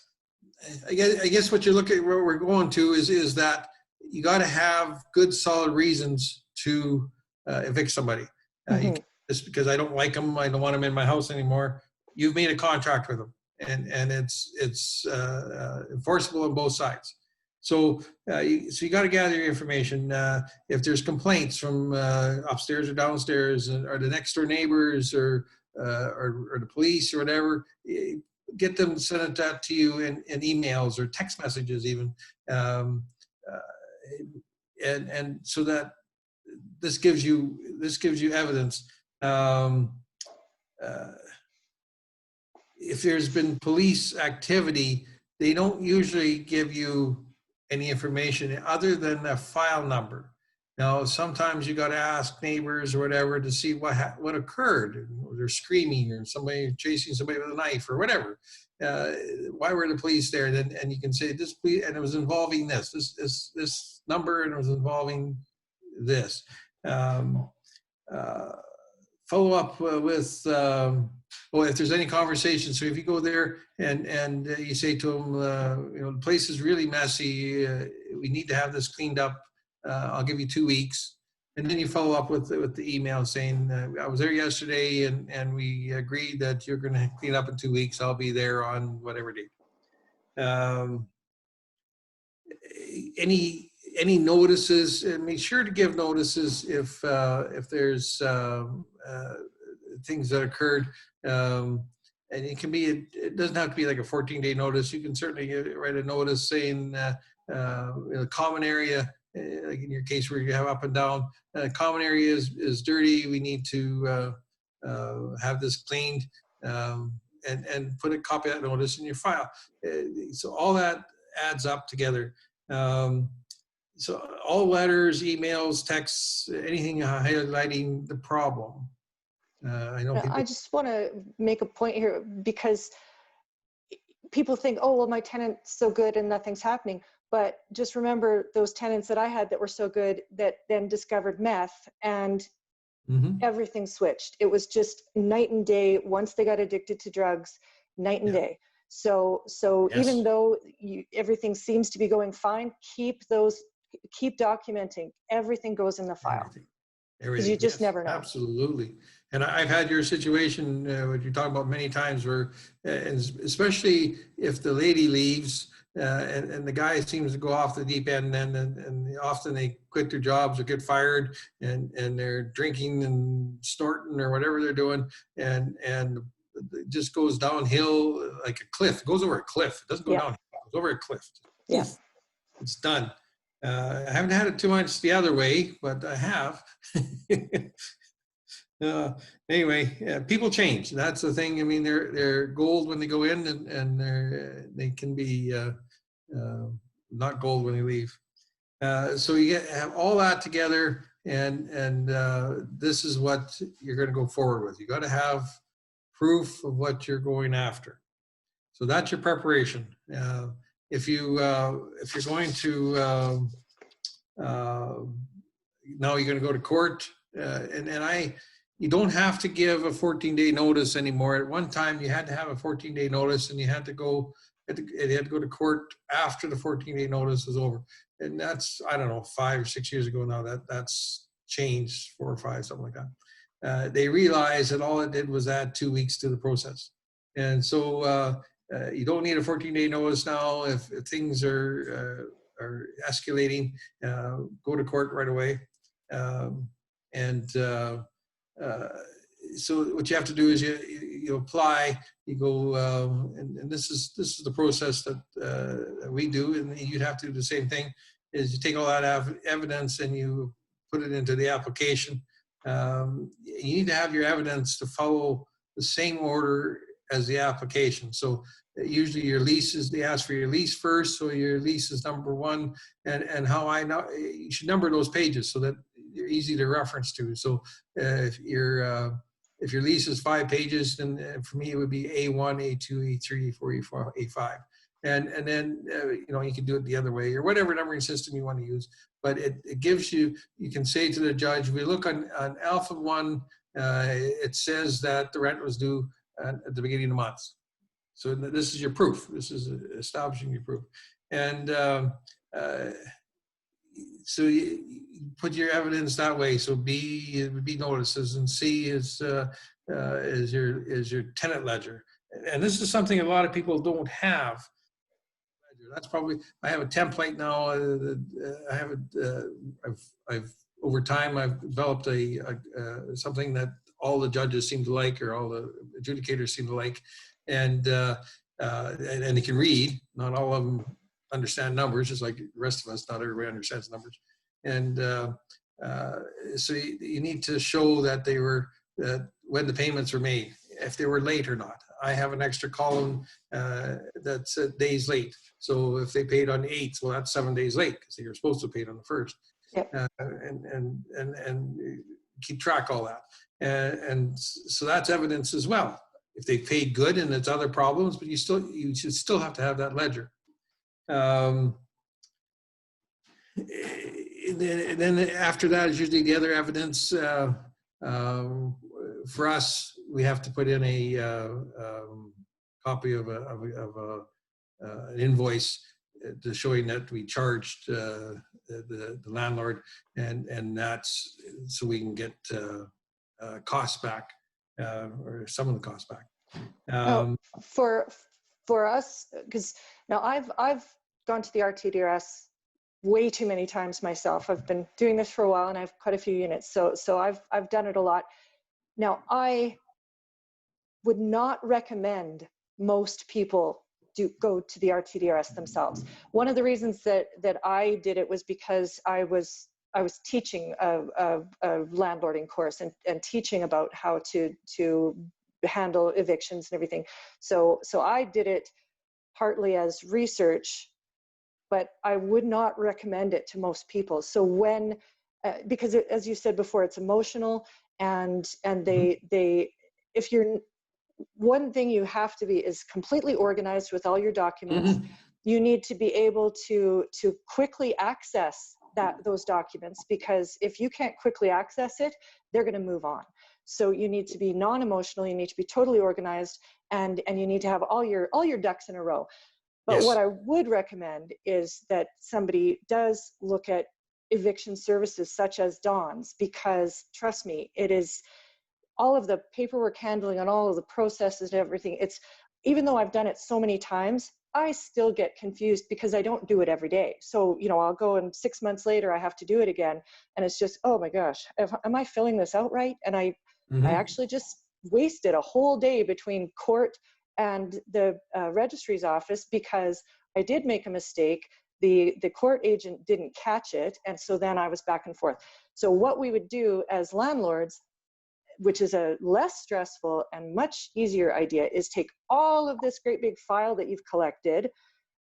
I guess what you're looking, where we're going to is that you got to have good, solid reasons to evict somebody. Just because I don't like them, I don't want them in my house anymore. You've made a contract with them, and it's enforceable on both sides. So you got to gather your information. If there's complaints from upstairs or downstairs, or the next door neighbors, or the police or whatever, get them to send that to you in emails or text messages even, and so that this gives you evidence. If there's been police activity, they don't usually give you any information other than a file number. Now, sometimes you got to ask neighbors or whatever to see what occurred. They're screaming, or somebody chasing somebody with a knife, or whatever. Why were the police there? And you can say this, police, and it was involving this number, and it was involving this. Follow up with, if there's any conversation. So if you go there and you say to them, you know, the place is really messy. We need to have this cleaned up. I'll give you 2 weeks. And then you follow up with the email saying, I was there yesterday and we agreed that you're going to clean up in 2 weeks. I'll be there on whatever date. Any notices, and make sure to give notices if there's things that occurred, and it doesn't have to be like a 14-day notice. You can certainly write a notice saying in a common area, like in your case where you have up and down, common area is dirty. We need to have this cleaned, and put a copy of that notice in your file. So all that adds up together. So all letters, emails, texts, anything highlighting the problem. I know I just want to make a point here, because people think, oh, well, my tenant's so good and nothing's happening. But just remember those tenants that I had that were so good that then discovered meth, and everything switched. It was just night and day. Once they got addicted to drugs, night and day. So yes. Even though everything seems to be going fine, keep documenting. Everything goes in the file. Because you just never know. Absolutely. And I've had your situation, what you're talking about many times, where, and especially if the lady leaves and the guy seems to go off the deep end, and often they quit their jobs or get fired, and they're drinking and snorting or whatever they're doing, and it just goes downhill like a cliff. It goes over a cliff. It doesn't go downhill. It goes over a cliff. Yeah. It's done. I haven't had it too much the other way, but I have. Anyway, people change. That's the thing. I mean, they're gold when they go in, and they can be not gold when they leave. So you have all that together, and this is what you're going to go forward with. You got to have proof of what you're going after. So that's your preparation. If you're going to now you're going to go to court, you don't have to give a 14-day notice anymore. At one time, you had to have a 14-day notice, and you had to go. It had to go to court after the 14-day notice was over, and that's, I don't know, 5 or 6 years ago now. That's changed, 4 or 5, something like that. They realized that all it did was add 2 weeks to the process, and so you don't need a 14-day notice now. If things are escalating, go to court right away, so what you have to do is you apply, you go, and this is the process that we do, and you'd have to do the same thing. Is you take all that evidence and you put it into the application. you need to have your evidence to follow the same order as the application. So usually your leases, they ask for your lease first, so your lease is number one, and how I know, you should number those pages so that they're easy to reference to. So if your lease is 5 pages, then for me it would be A1, A2, A3, A4, A4, A5. And then you can do it the other way, or whatever numbering system you want to use. But it gives you can say to the judge, we look on Alpha 1, it says that the rent was due at the beginning of the month. So this is your proof. This is establishing your proof. And so you put your evidence that way. So B would be notices, and C is your tenant ledger. And this is something a lot of people don't have. That's probably, I have a template now. I have I've over time I've developed something that all the judges seem to like, or all the adjudicators seem to like, and they can read. Not all of them understand numbers, just like the rest of us. Not everybody understands numbers, and so you need to show that they were when the payments were made, if they were late or not. I have an extra column that's days late. So if they paid on the 8th, well, that's 7 days late because they were supposed to pay it on the 1st. Yep. And keep track of all that. And so that's evidence as well. If they paid good and it's other problems, but you should still have to have that ledger. And then after that is usually the other evidence. For us, we have to put in a copy of an invoice to showing that we charged the landlord, and that's so we can get costs back, or some of the costs back. For us, because now I've gone to the RTDRS way too many times myself. I've been doing this for a while, and I have quite a few units, so I've done it a lot. Now, I would not recommend most people go to the RTDRS themselves. One of the reasons that I did it was because I was teaching a landlording course and teaching about how to handle evictions and everything. So I did it partly as research, but I would not recommend it to most people. So when, because as you said before, it's emotional, and if you're, one thing you have to be is completely organized with all your documents. Mm-hmm. You need to be able to quickly access those documents, because if you can't quickly access it, they're going to move on. So you need to be non-emotional, you need to be totally organized, and you need to have all your ducks in a row. But yes, what I would recommend is that somebody does look at eviction services such as Dawn's, because trust me, it is all of the paperwork handling and all of the processes and everything. It's, even though I've done it so many times, I still get confused because I don't do it every day. So, I'll go, and 6 months later I have to do it again. And it's just, oh my gosh, am I filling this out right? And I actually just wasted a whole day between court and the registry's office because I did make a mistake. The court agent didn't catch it. And so then I was back and forth. So what we would do as landlords, which is a less stressful and much easier idea, is take all of this great big file that you've collected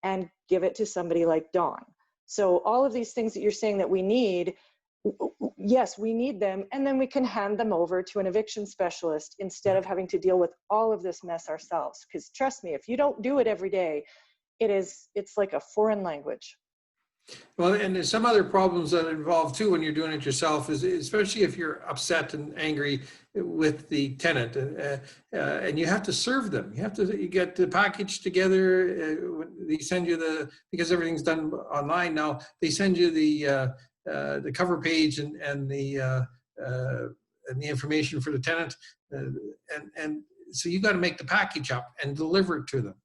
and give it to somebody like Dawn. So all of these things that you're saying that we need, yes, we need them, and then we can hand them over to an eviction specialist instead of having to deal with all of this mess ourselves. Because trust me, if you don't do it every day, it's like a foreign language. Well, and there's some other problems that involve too when you're doing it yourself, is especially if you're upset and angry with the tenant, and you have to serve them. You get the package together. They send you because everything's done online now. They send you the cover page and the information for the tenant, and so you got to make the package up and deliver it to them.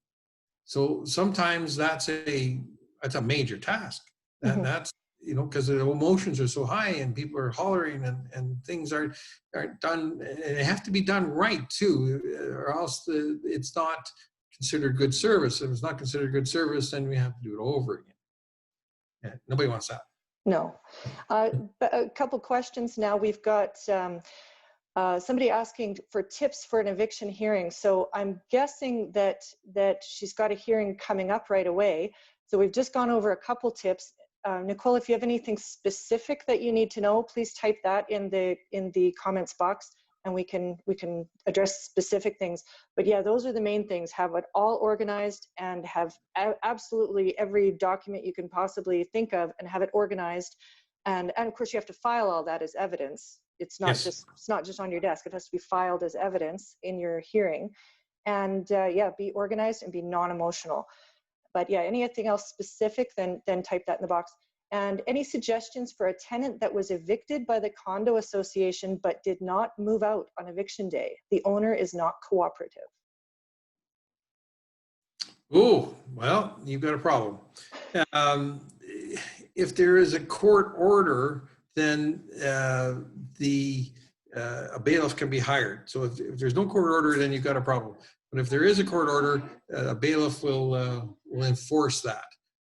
So sometimes that's a major task. And that's, because the emotions are so high and people are hollering and things aren't done, and they have to be done right too, or else it's not considered good service. If it's not considered good service, then we have to do it over again. Yeah, nobody wants that. No. But a couple questions now. We've got somebody asking for tips for an eviction hearing. So I'm guessing that she's got a hearing coming up right away. So we've just gone over a couple tips. Nicole, if you have anything specific that you need to know, please type that in the comments box, and we can address specific things. But yeah, those are the main things. Have it all organized and have absolutely every document you can possibly think of, and have it organized. And of course, you have to file all that as evidence. It's not just on your desk. It has to be filed as evidence in your hearing. And yeah, be organized and be non-emotional. But yeah, anything else specific, then type that in the box. And any suggestions for a tenant that was evicted by the condo association but did not move out on eviction day? The owner is not cooperative. Oh, well, you've got a problem. If there is a court order, then a bailiff can be hired. So if there's no court order, then you've got a problem. But if there is a court order, a bailiff will enforce that.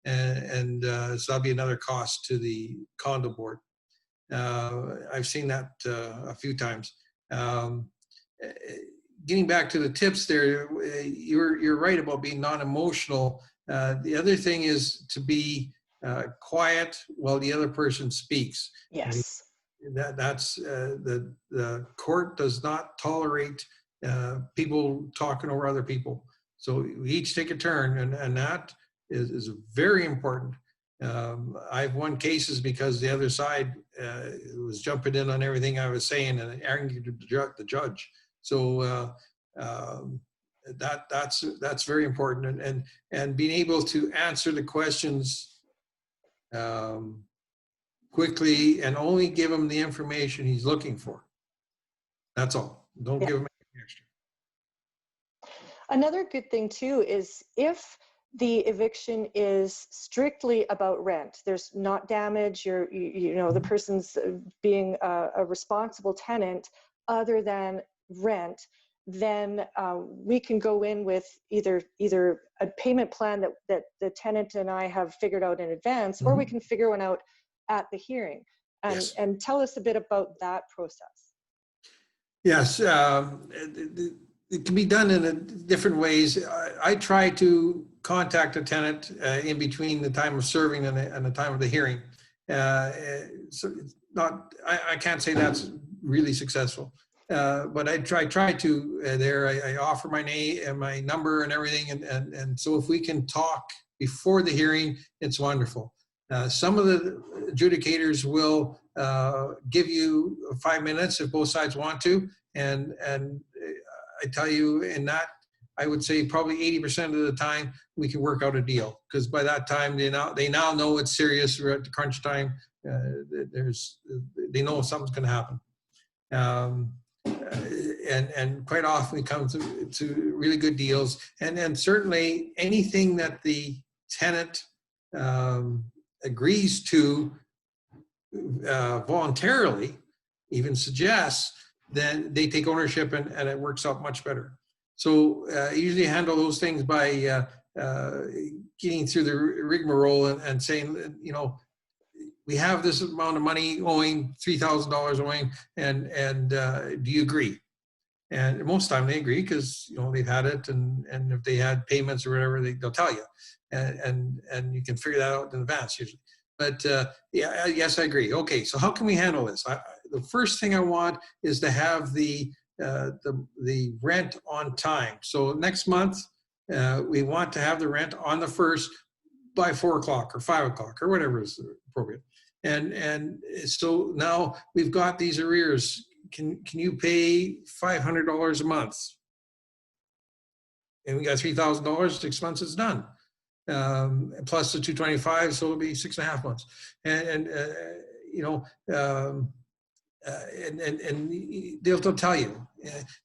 And so that'll be another cost to the condo board. I've seen that a few times. Getting back to the tips there, you're right about being non-emotional. The other thing is to be quiet while the other person speaks. Yes. That's the court does not tolerate people talking over other people. So we each take a turn, and that is very important. I've won cases because the other side was jumping in on everything I was saying and arguing the judge. So that's very important, and being able to answer the questions quickly and only give him the information he's looking for. That's all. Don't give him anything extra. Another good thing too is if the eviction is strictly about rent, there's not damage, you know, the person's being a responsible tenant other than rent, then we can go in with either a payment plan that the tenant and I have figured out in advance, or we can figure one out at the hearing. And tell us a bit about that process. Yes, it can be done in different ways. I try to contact a tenant in between the time of serving and the time of the hearing. So it's not, I can't say that's really successful, but I try to there. I offer my name and my number and everything, and so if we can talk before the hearing, it's wonderful. Some of the adjudicators will give you 5 minutes if both sides want to, and I tell you, in that, I would say probably 80% of the time we can work out a deal, because by that time they now know it's serious. We're at the crunch time. They know something's going to happen, and quite often we come to really good deals. And then certainly anything that the tenant agrees to voluntarily, even suggests, then they take ownership, and it works out much better. So usually handle those things by getting through the rigmarole and saying, you know, we have this amount of money owing, $3,000 owing, and do you agree? And most of the time they agree, because you know they've had it, and if they had payments or whatever, they'll tell you, and you can figure that out in advance usually. But yeah, yes, I agree. Okay, so how can we handle this? The first thing I want is to have the rent on time. So next month, we want to have the rent on the 1st by 4 o'clock or 5 o'clock or whatever is appropriate. And so now we've got these arrears. Can you pay $500 a month? And we got $3,000, 6 months, it's done. Plus the 225, so it'll be 6.5 months. And you know, and they'll tell you,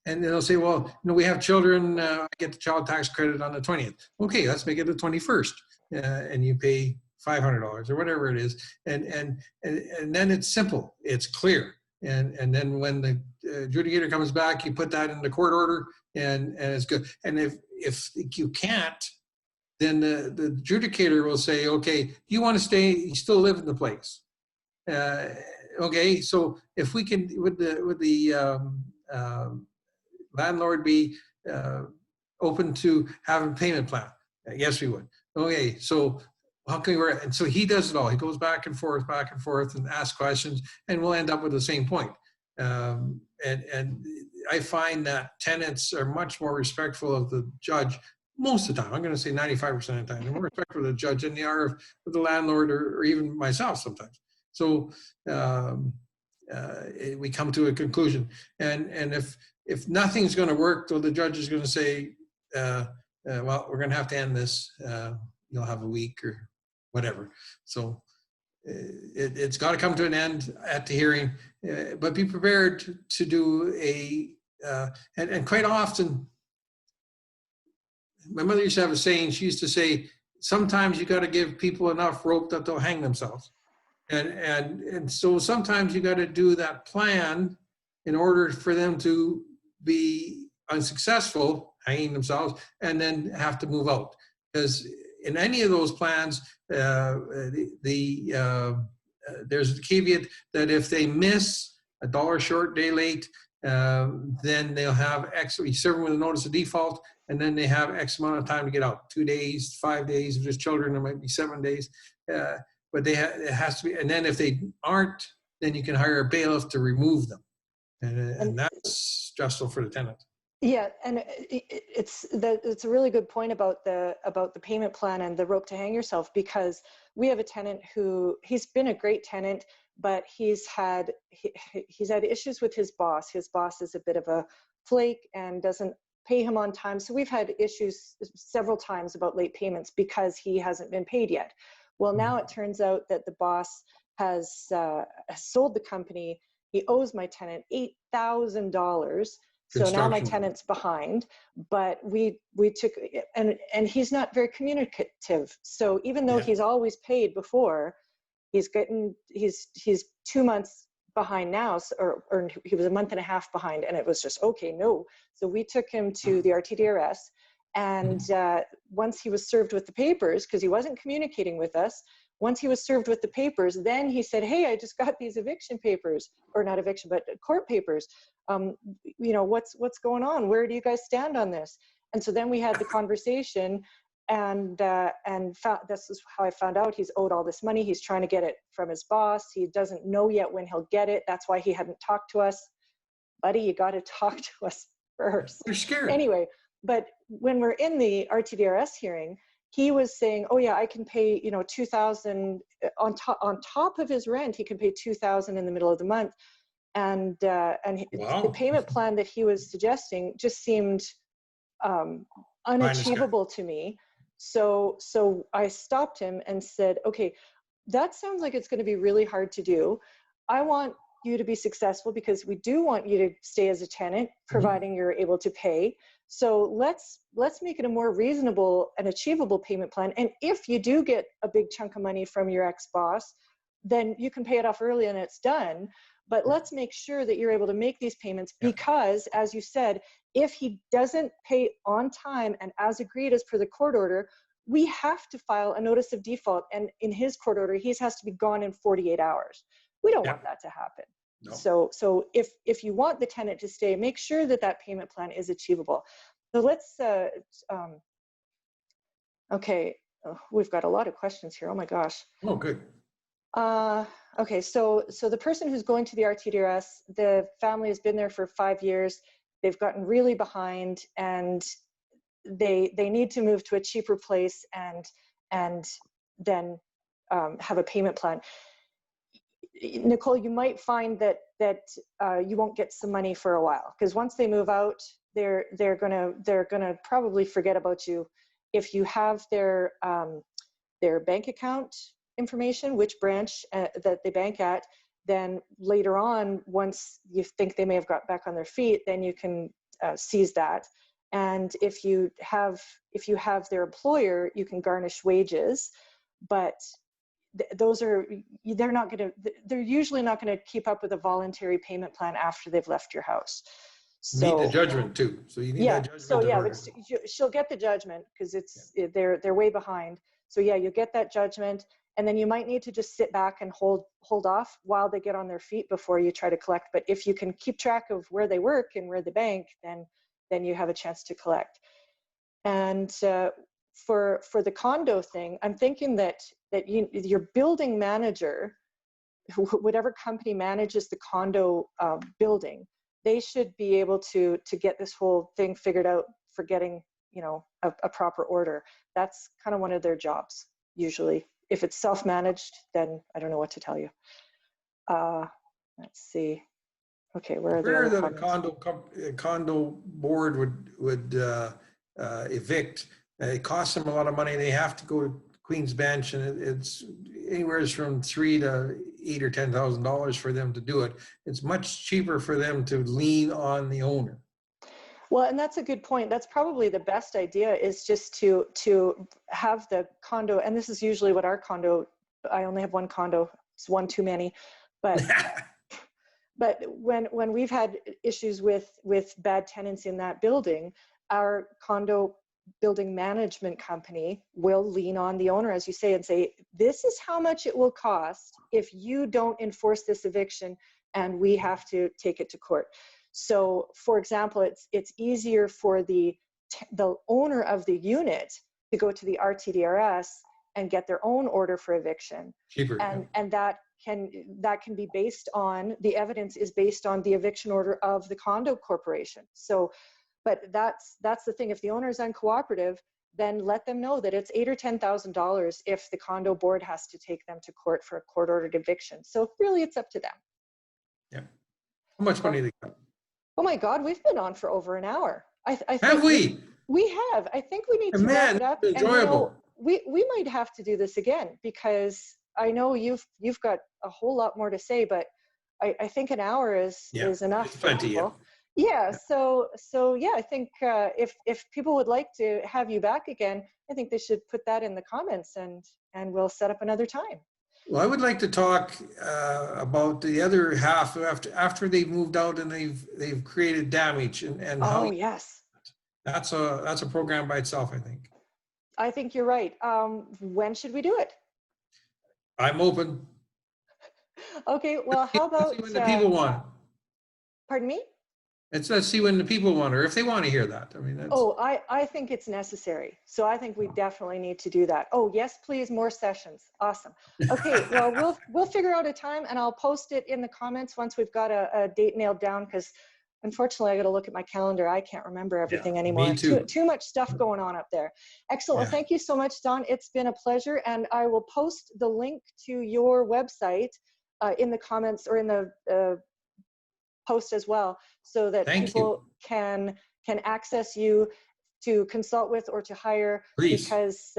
and they'll say, well, you know, we have children, I get the child tax credit on the 20th. Okay, let's make it the 21st, and you pay $500 or whatever it is, and then it's simple, it's clear, and then when the adjudicator comes back, you put that in the court order, and it's good. And if you can't, then the adjudicator will say, okay, you want to stay, you still live in the place. Okay, so if we can, would the landlord be open to having a payment plan? Yes, we would. Okay, so how can we work? And so he does it all. He goes back and forth and asks questions, and we'll end up with the same point. And I find that tenants are much more respectful of the judge most of the time. I'm going to say 95% of the time. They're more respectful of the judge than they are of the landlord or even myself sometimes. So we come to a conclusion. And if nothing's going to work, though, the judge is going to say, well, we're going to have to end this. You'll have a week or whatever. So it's got to come to an end at the hearing, but be prepared to do and quite often, my mother used to have a saying. She used to say, sometimes you got to give people enough rope that they'll hang themselves. And so sometimes you got to do that plan in order for them to be unsuccessful, hanging themselves, and then have to move out. Because in any of those plans, there's a caveat that if they miss a dollar short, day late, then they'll have X, you serve them with a notice of default, and then they have X amount of time to get out, 2 days, 5 days. If there's children, it might be 7 days. But it has to be, and then if they aren't, then you can hire a bailiff to remove them. And that's stressful for the tenant. Yeah, and it's a really good point about the payment plan and the rope to hang yourself, because we have a tenant who, he's been a great tenant, but he's had issues with his boss. His boss is a bit of a flake and doesn't pay him on time. So we've had issues several times about late payments because he hasn't been paid yet. Well, now it turns out that the boss has sold the company. He owes my tenant $8,000. So now my tenant's behind, but we took, and he's not very communicative. So even though he's always paid before, he's 2 months behind now, or he was a month and a half behind, and it was just, okay, no. So we took him to the RTDRS, and once he was served with the papers, because he wasn't communicating with us, once he was served with the papers, then he said, hey, I just got these eviction papers, or not eviction, but court papers. You know, what's going on? Where do you guys stand on this? And so then we had the conversation, and this is how I found out he's owed all this money. He's trying to get it from his boss. He doesn't know yet when he'll get it. That's why he hadn't talked to us. Buddy, you got to talk to us first. You're scared. Anyway, but when we're in the RTDRS hearing, he was saying, oh yeah, I can pay, you know, $2,000 on top of his rent. He can pay $2,000 in the middle of the month. And Wow. The payment plan that he was suggesting just seemed unachievable to me. So I stopped him and said, okay, that sounds like it's going to be really hard to do. I want you to be successful because we do want you to stay as a tenant, providing you're able to pay. So let's make it a more reasonable and achievable payment plan. And if you do get a big chunk of money from your ex-boss, then you can pay it off early and it's done. But let's make sure that you're able to make these payments because, as you said, if he doesn't pay on time and as agreed as per the court order, we have to file a notice of default. And in his court order, he has to be gone in 48 hours. We don't want that to happen. No. So if you want the tenant to stay, make sure that that payment plan is achievable. So let's, okay, we've got a lot of questions here. Oh my gosh. Oh, good. Okay, so the person who's going to the RTDRS, the family has been there for 5 years. They've gotten really behind, and they need to move to a cheaper place and then have a payment plan. Nicole, you might find that you won't get some money for a while, because once they move out, they're gonna probably forget about you. If you have their bank account information, which branch that they bank at, then later on, once you think they may have got back on their feet, then you can seize that. And if you have their employer, you can garnish wages, but they're usually not going to keep up with a voluntary payment plan after they've left your house. So, need the judgment too. So you need that judgment. So yeah, she'll get the judgment because they're way behind. So yeah, you'll get that judgment, And then you might need to just sit back and hold off while they get on their feet before you try to collect. But if you can keep track of where they work and where they bank, then you have a chance to collect. And for the condo thing, I'm thinking that your building manager, whatever company manages the condo building, they should be able to get this whole thing figured out for getting, you know, a proper order. That's kind of one of their jobs usually. If it's self-managed, then I don't know what to tell you. Let's see. Okay, where are the Where other the comments? condo board would evict, it costs them a lot of money. They have to go to Queen's Bench, and it's anywhere from $3,000 to $8,000 or $10,000 for them to do it. It's much cheaper for them to lean on the owner. Well, and that's a good point. That's probably the best idea, is just to have the condo, and this is usually what our condo, I only have one condo, it's one too many, but but when we've had issues with bad tenants in that building, our condo building management company will lean on the owner, as you say, and say, this is how much it will cost if you don't enforce this eviction, and we have to take it to court. So, for example, it's easier for the owner of the unit to go to the RTDRS and get their own order for eviction. Cheaper. And that can be based on, the evidence is based on the eviction order of the condo corporation. So, but that's the thing. If the owner is uncooperative, then let them know that it's $8,000 or $10,000 if the condo board has to take them to court for a court-ordered eviction. So really, it's up to them. Yeah. How much money they got? Oh my God, we've been on for over an hour. I think have we? We have. I think we need to wrap it up. Enjoyable. And, you know, we might have to do this again, because I know you've got a whole lot more to say, but I think an hour is enough for people. Yeah. So yeah, I think if people would like to have you back again, I think they should put that in the comments, and we'll set up another time. Well, I would like to talk about the other half after they've moved out and they've created damage, and how. Oh yes. That's a program by itself, I think. I think you're right. When should we do it? I'm open. Okay. Well, how about? Let's see when the people want it. Pardon me? Let's see when the people want it, or if they want to hear that. I mean, that's... Oh, I think it's necessary. So I think we definitely need to do that. Oh, yes, please, more sessions. Awesome. Okay, well, we'll figure out a time, and I'll post it in the comments once we've got a date nailed down, because unfortunately I got to look at my calendar. I can't remember everything anymore. Me too. Too much stuff going on up there. Excellent. Well, thank you so much, Don. It's been a pleasure, and I will post the link to your website in the comments, or in the post as well, so that people can access you to consult with or to hire. Please. Because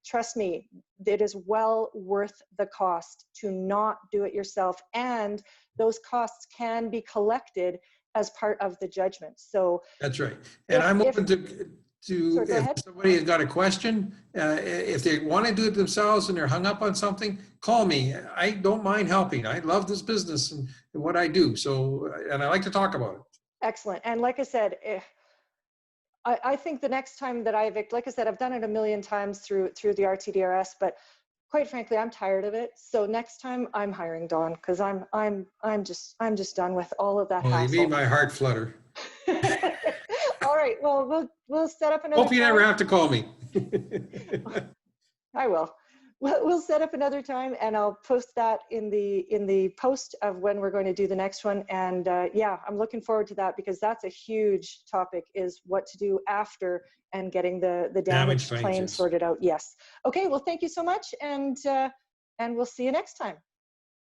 trust me, it is well worth the cost to not do it yourself, and those costs can be collected as part of the judgment. So that's right. And I'm open to if somebody has got a question, if they want to do it themselves and they're hung up on something, call me. I don't mind helping. I love this business and what I do. So, and I like to talk about it. Excellent. And like I said, I think the next time that I evict, like I said, I've done it a million times through the RTDRS, but quite frankly, I'm tired of it. So next time I'm hiring Dawn, because I'm just done with all of that hassle. You made my heart flutter. All right. Well, we'll set up another. Hope you never have to call me. I will. We'll set up another time, and I'll post that in the post of when we're going to do the next one. And yeah, I'm looking forward to that, because that's a huge topic, is what to do after and getting the damage claim sorted out. Yes. Okay. Well, thank you so much, and we'll see you next time.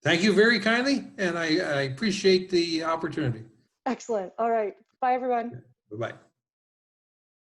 Thank you very kindly, and I appreciate the opportunity. Excellent. All right. Bye, everyone. Bye-bye.